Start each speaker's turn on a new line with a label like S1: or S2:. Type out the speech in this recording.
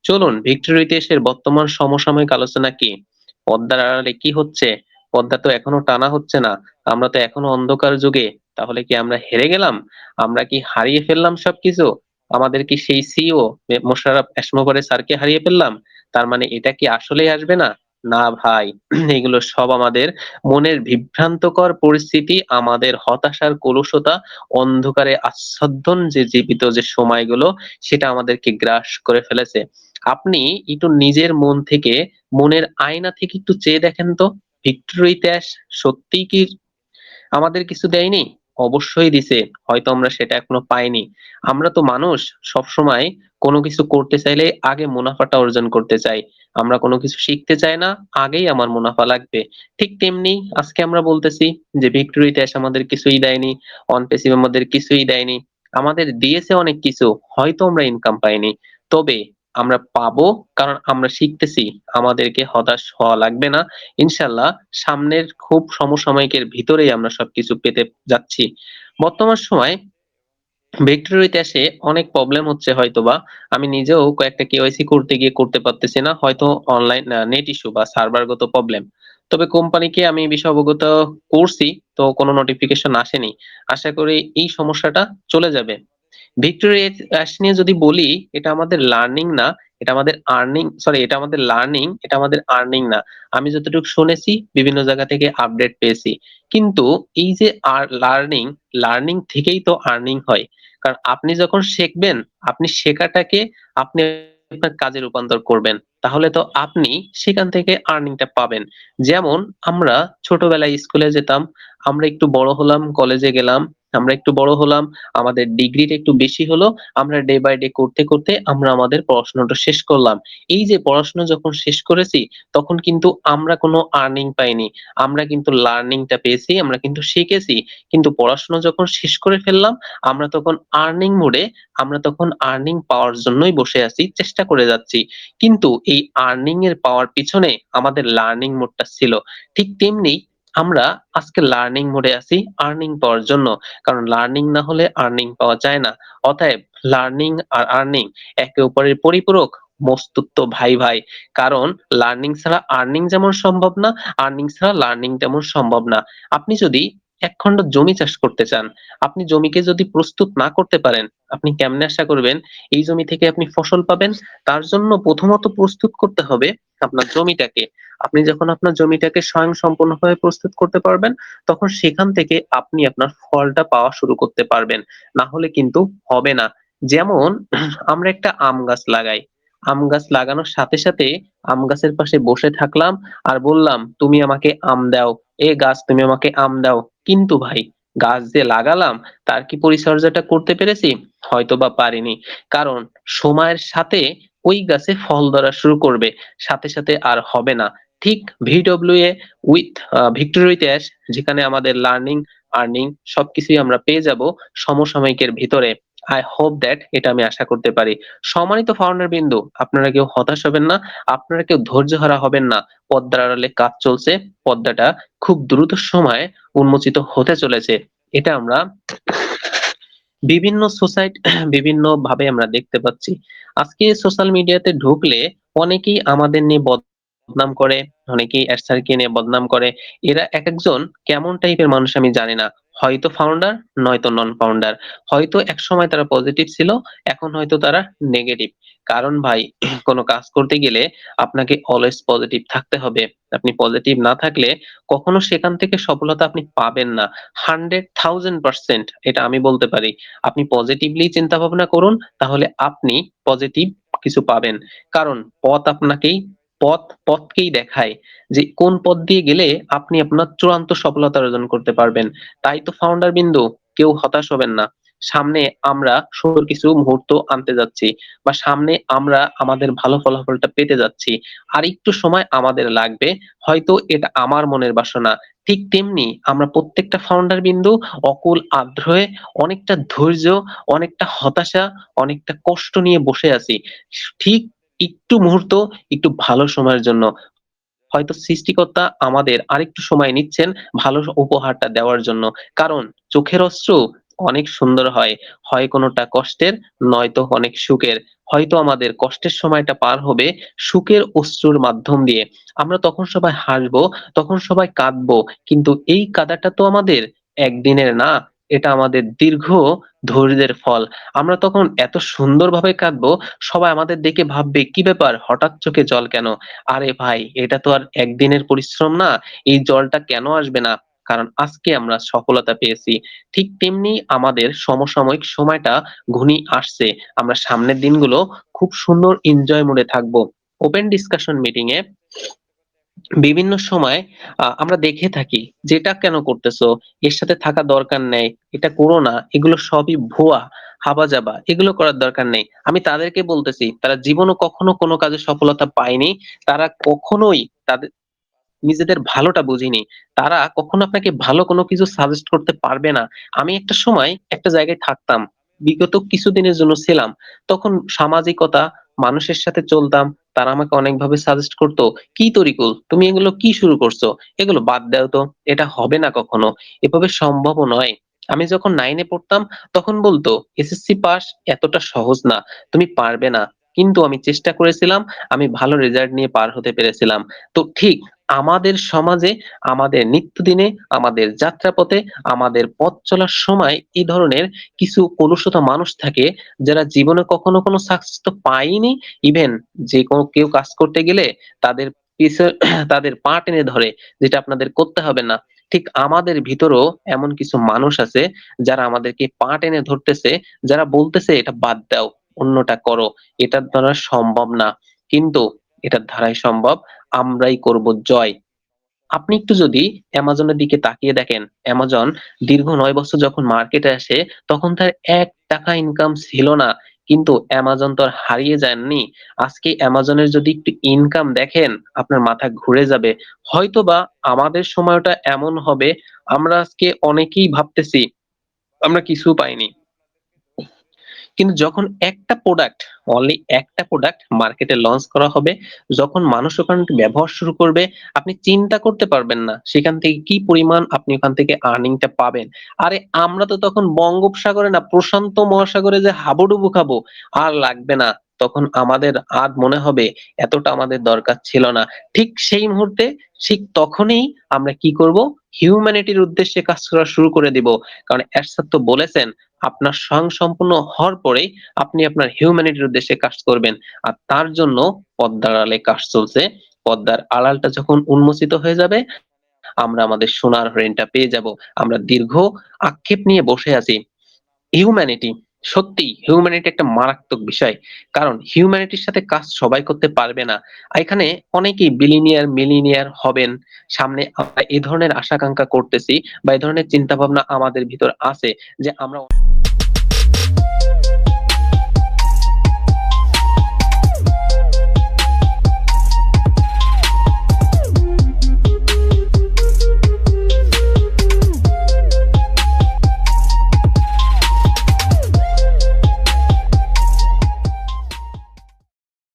S1: চলুন ভিক্টর ইতিহাসের বর্তমান সমসাময়িক আলোচনা কি? পর্দার আড়ালে কি হচ্ছে? পর্দা তো এখনো টানা হচ্ছে না। আমরা তো এখনো অন্ধকার যুগে। তাহলে কি আমরা হেরে গেলাম? আমরা কি হারিয়ে ফেললাম সবকিছু? আমাদের কি সেই সিইও মোশাররফ হোসমাগরে স্যারকে হারিয়ে ফেললাম? তার মানে এটা কি আসলেই আসবে না? না ভাই, এগুলো সব আমাদের মনের বিভ্রান্তকর পরিস্থিতি, আমাদের হতাশার কলুষতা, অন্ধকারে আচ্ছাদন যে জীবিত যে সময়গুলো, সেটা আমাদেরকে গ্রাস করে ফেলেছে। আপনি একটু নিজের মন থেকে, মনের আয়না থেকে একটু চেয়ে দেখেন তো, ভিক্টোর ইতিহাস সত্যিই কি আমাদের কিছু দেয়নি? অবশ্যই দিছে। হয়তো আমরা সেটা এখনো পাইনি। আমরা তো মানুষ, সবসময় কোনো কিছু করতে চাইলে আগে মুনাফাটা অর্জন করতে চাই। আমরা কোনো কিছু শিখতে চাই না, আগেই আমার মুনাফা লাগবে। ঠিক তেমনি আজকে আমরা বলতেছি যে ভিক্টোর ইতিহাস আমাদের কিছুই দেয়নি, অনপেসিভ আমাদের কিছুই দেয়নি। আমাদের দিয়েছে অনেক কিছু, হয়তো আমরা ইনকাম পাইনি। তবে আমরা পাবো, কারণ আমরা শিখতেছি। আমাদেরকে হতাশ হওয়া লাগবে না। ইনশাল্লাহ সামনের খুব সমসাময়িকের ভিতরেই আমরা সবকিছু পেতে যাচ্ছি। বর্তমান সময় ভিক্টোরিয়ার ইতিহাসে অনেক প্রবলেম হচ্ছে হয়তোবা। আমি নিজেও কয়েকটা কেওয়াইসি করতে গিয়ে করতে পারতেছি না। হয়তো অনলাইন নেট ইস্যু বা সার্ভারগত প্রবলেম। তবে কোম্পানিকে আমি এই বিষয়ে অবগত করছি, তো কোনো নোটিফিকেশন আসেনি। আশা করি এই সমস্যাটা চলে যাবে। ভিক্টোরিয়া অ্যাশ নিয়ে যদি বলি, এটা আমাদের লার্নিং না, এটা আমাদের আর্নিং, সরি, এটা আমাদের লার্নিং, এটা আমাদের আর্নিং না। আমি যতটুকু শুনেছি বিভিন্ন জায়গা থেকে আপডেট পেয়েছি। কিন্তু এই যে লার্নিং, লার্নিং থেকেই তো আর্নিং হয়। কারণ আপনি যখন শিখবেন, আপনি শেখাটাকে আপনি আপনার কাজে রূপান্তর করবেন। তাহলে তো আপনি সেখান থেকে আর্নিংটা পাবেন। যেমন আমরা ছোটবেলায় স্কুলে যেতাম, আমরা একটু বড় হলাম, কলেজে গেলাম, আমরা একটু বড় হলাম, আমাদের ডিগ্রিটা একটু বেশি হলো, আমরা ডে বাই ডে করতে করতে আমরা আমাদের পড়াশোনাটা শেষ করলাম। এই যে পড়াশোনা যখন শেষ করেছি, তখন কিন্তু আমরা কোনো আর্নিং পাইনি, আমরা কিন্তু লার্নিংটা পেয়েছি, আমরা কিন্তু শিখেছি। কিন্তু পড়াশোনা যখন শেষ করে ফেললাম, আমরা তখন আর্নিং মোডে, আমরা তখন আর্নিং পাওয়ার জন্যই বসে আছি, চেষ্টা করে যাচ্ছি। কিন্তু এই আর্নিং এর পাওয়ার পিছনে আমাদের লার্নিং মোডটা ছিল। ঠিক তেমনি আমরা আজকে লার্নিং মোডে আছি আর্নিং পাওয়ার জন্য। কারণ লার্নিং না হলে আর্নিং পাওয়া যায় না। অতএব লার্নিং আর আর্নিং একে অপরের পরিপূরক, মস্তুত্ব ভাই ভাই। কারণ লার্নিং ছাড়া আর্নিং যেমন সম্ভব না, আর্নিং ছাড়া লার্নিং তেমন সম্ভব না। আপনি যদি এক খণ্ড জমি চাষ করতে চান, আপনি জমিকে যদি প্রস্তুত না করতে পারেন, আপনি কেমনে আশা করবেন এই জমি থেকে আপনি ফসল পাবেন? তার জন্য প্রথমত প্রস্তুত করতে হবে আপনার জমিটাকে। আপনি যখন আপনার জমিটাকে স্বয়ংসম্পূর্ণভাবে প্রস্তুত করতে পারবেন, তখন সেখান থেকে আপনি আপনার ফলটা পাওয়া শুরু করতে পারবেন। না হলে কিন্তু হবে না। যেমন আমরা একটা আম গাছ লাগাই। আম গাছ লাগানোর সাথে সাথে আম গাছের পাশে বসে থাকলাম আর বললাম, "তুমি আমাকে আম দাও। এ গাছ তুমি আমাকে আম দাও।" কিন্তু ভাই, গাছ যে লাগালাম তার কি পরিচর্যাটা করতে পেরেছি? হয়তোবা পারিনি। কারণ সময়ের সাথে ওই গাছে ফল ধরা শুরু করবে। সাথে সাথে আর হবে না। ঠিক VWA উইথ ভিক্টোরিয়া ইতিহাস, যেখানে আমাদের লার্নিং, আর্নিং সবকিছুই আমরা পেয়ে যাব সমসাময়িকের ভিতরে। আই হোপ দ্যাট এটা আমি আশা করতে পারি। সম্মানিত ফাউন্ডার বিন্দু, আপনারা কেউ হতাশ হবেন না, আপনারা কেউ ধৈর্যহারা হবেন না। পর্দার আড়ালে কাজ চলছে, পর্দাটা খুব দ্রুত সময়ে উন্মোচিত হতে চলেছে। এটা আমরা বিভিন্ন সোসাইটি বিভিন্ন ভাবে আমরা দেখতে পাচ্ছি। আজকে সোশ্যাল মিডিয়াতে ঢুকলে অনেকেই আমাদের নিয়ে বদনাম করে, অনেকেই এরশাদকে নিয়ে বদনাম করে। এরা একেকজন কেমন টাইপের মানুষ আমি জানি না। হয়তো ফাউন্ডার, নয়তো নন ফাউন্ডার। হয়তো একসময় তারা পজিটিভ ছিল, এখন হয়তো তারা নেগেটিভ। কারণ ভাই, কোন কাজ করতে গেলে আপনাকে অলওয়েজ পজিটিভ থাকতে হবে। আপনি পজিটিভ না থাকলে কখনো সেখান থেকে সফলতা আপনি পাবেন না। 100,000% এটা আমি বলতে পারি। আপনি পজিটিভলি চিন্তা ভাবনা করুন, তাহলে আপনি পজিটিভ কিছু পাবেন। কারণ পথকেই দেখায় যে কোন পথ দিয়ে গেলে আপনি আপনার চূড়ান্ত সফলতা অর্জন করতে পারবেন। তাই তো ফাউন্ডার বিন্দু, কেউ হতাশ হবেন না। সামনে আমরা সুন্দর কিছু মুহূর্ত আনতে যাচ্ছি, বা সামনে আমরা আমাদের ভালো ফলাফলটা পেতে যাচ্ছি। আর একটু সময় আমাদের লাগবে। হয়তো এটা আমার মনের বাসনা। ঠিক তেমনি আমরা প্রত্যেকটা ফাউন্ডার বিন্দু অকুল আগ্রহে, অনেকটা ধৈর্য, অনেকটা হতাশা, অনেকটা কষ্ট নিয়ে বসে আছি। ঠিক একটু মুহূর্ত, একটু ভালো সময়ের জন্য। হয়তো সৃষ্টিকর্তা আমাদের আরেকটু সময় নিচ্ছেন ভালো উপহারটা দেওয়ার জন্য। কারণ চোখের অশ্রু অনেক সুন্দর হয়। হয় কোনটা কষ্টের, নয়তো অনেক সুখের। হয়তো আমাদের কষ্টের সময়টা পার হবে সুখের অশ্রুর মাধ্যম দিয়ে। আমরা তখন সবাই হাসবো, তখন সবাই কাঁদবো। কিন্তু এই কাঁদাটা তো আমাদের একদিনের না, এটা আমাদের দীর্ঘ ধৈর্যের ফল। আমরা তখন এত সুন্দরভাবে কাঁদবো, সবাই আমাদের দেখে ভাববে, "কি ব্যাপার? হঠাৎ চোখে জল কেন?" আরে ভাই, এটা তো আর একদিনের পরিশ্রম না। এই জলটা কেন আসবে না? কারণ আজকে আমরা সফলতা পেয়েছি। ঠিক তেমনি আমাদের সমসাময়িক সময়টা ঘনিয়ে আসছে। আমরা সামনের দিনগুলো খুব সুন্দর এনজয় মোডে থাকবো। ওপেন ডিসকাশন মিটিং এ বিভিন্ন সময় আমরা দেখে থাকি যে, "এটা কেন করতেছো? এর সাথে থাকা দরকার নেই। এটা করো না। এগুলো সবই ভুয়া, হাবাজাবা। এগুলো করার দরকার নেই।" আমি তাদেরকে বলতেছি, তারা জীবনেও কখনো কোনো কাজে সফলতা পায়নি। তারা কখনোই তাদের নিজেদের ভালোটা বুঝিনি। তারা কখনো আপনাকে ভালো কোনো কিছু সাজেস্ট করতে পারবে না। আমি একটা সময় একটা জায়গায় থাকতাম। বিগত কিছুদিনের জন্য ছিলাম। তখন সামাজিকতা, মানুষের সাথে চলতাম। তারা আমাকে অনেকভাবে সাজেস্ট করত। "কি তরিকুল, তুমি এগুলো কি শুরু করছো? এগুলো বাদ দাও তো। এটা হবে না কখনো। এভাবে সম্ভবও নয়।" আমি যখন 9 এ পড়তাম তখন বলতো, "এসএসসি পাস এতটা সহজ না। তুমি পারবে না।" কিন্তু আমি চেষ্টা করেছিলাম। আমি ভালো রেজাল্ট নিয়ে পার হতে পেরেছিলাম। তো ঠিক আমাদের সমাজে, আমাদের নিত্যদিনে, আমাদের যাত্রাপথে, আমাদের পথ চলার সময় এই ধরনের কিছু কলুষতা মানুষ থাকে যারা জীবনে কখনো কোনো সাকসেস তো পায়নি। ইভেন যে কোনো কেউ কাজ করতে গেলে তাদের পিছে তাদের পা টেনে ধরে, যেটা আপনাদের করতে হবে না। ঠিক আমাদের ভিতরেও এমন কিছু মানুষ আছে যারা আমাদেরকে পা টেনে ধরতেছে, যারা বলতেছে, "এটা বাদ দাও, অন্যটা করো। এটার দ্বারা সম্ভব না।" কিন্তু এটার দ্বারাই সম্ভব। আমরাই করব জয়। আপনি একটু যদি অ্যামাজনের দিকে তাকিয়ে দেখেন, অ্যামাজন দীর্ঘ ৯ বছর যখন মার্কেটে আসে, তখন তার ৳১ ইনকাম ছিল না। কিন্তু অ্যামাজন তো আর হারিয়ে যাননি। আজকে অ্যামাজনের যদি একটু ইনকাম দেখেন, আপনার মাথা ঘুরে যাবে। হয়তোবা আমাদের সময়টা এমন হবে, আমরা আজকে অনেকেই ভাবতেছি, আমরা কিছু পাইনি। কিন্তু যখন একটা প্রোডাক্ট, অনলি একটা প্রোডাক্ট মার্কেটে লঞ্চ করা হবে, যখন মানুষ ওখান থেকে ব্যবহার শুরু করবে, আপনি চিন্তা করতে পারবেন না সেখান থেকে কি পরিমাণ আপনি ওখান থেকে আর্নিং টা পাবেন। আরে আমরা তো তখন বঙ্গোপসাগরে না, প্রশান্ত মহাসাগরে যে হাবুডুবু খাবো, আর লাগবে না। তখন আমাদের আর মনে হবে এতটা আমাদের দরকার ছিল না। ঠিক সেই মুহূর্তে, ঠিক তখনই আমরা কি করব? হিউম্যানিটির উদ্দেশ্যে কাজ করা শুরু করে দিব। কারণ এরশাদ তো বলেছেন, আপনার স্বয়ংসম্পূর্ণ হওয়ার পরেই আপনি আপনার হিউম্যানিটির উদ্দেশ্যে কাজ করবেন। আর তার জন্য পদ্মার আড়ালে কাজ চলছে। পদ্মার আড়ালটা যখন উন্মোচিত হয়ে যাবে, আমরা আমাদের সোনার হরিণটা পেয়ে যাব। আমরা দীর্ঘ আক্ষেপ নিয়ে বসে আছি। হিউম্যানিটি, সত্যিই হিউম্যানিটি একটা মারাত্মক বিষয়। কারণ হিউম্যানিটির সাথে কাজ সবাই করতে পারবে না। এখানে অনেকেই বিলিনিয়ার, মিলিনিয়ার হবেন। সামনে আমরা এ ধরনের আশা-আকাঙ্ক্ষা করতেছি বা এ ধরনের চিন্তাভাবনা আমাদের ভিতর আছে যে আমরা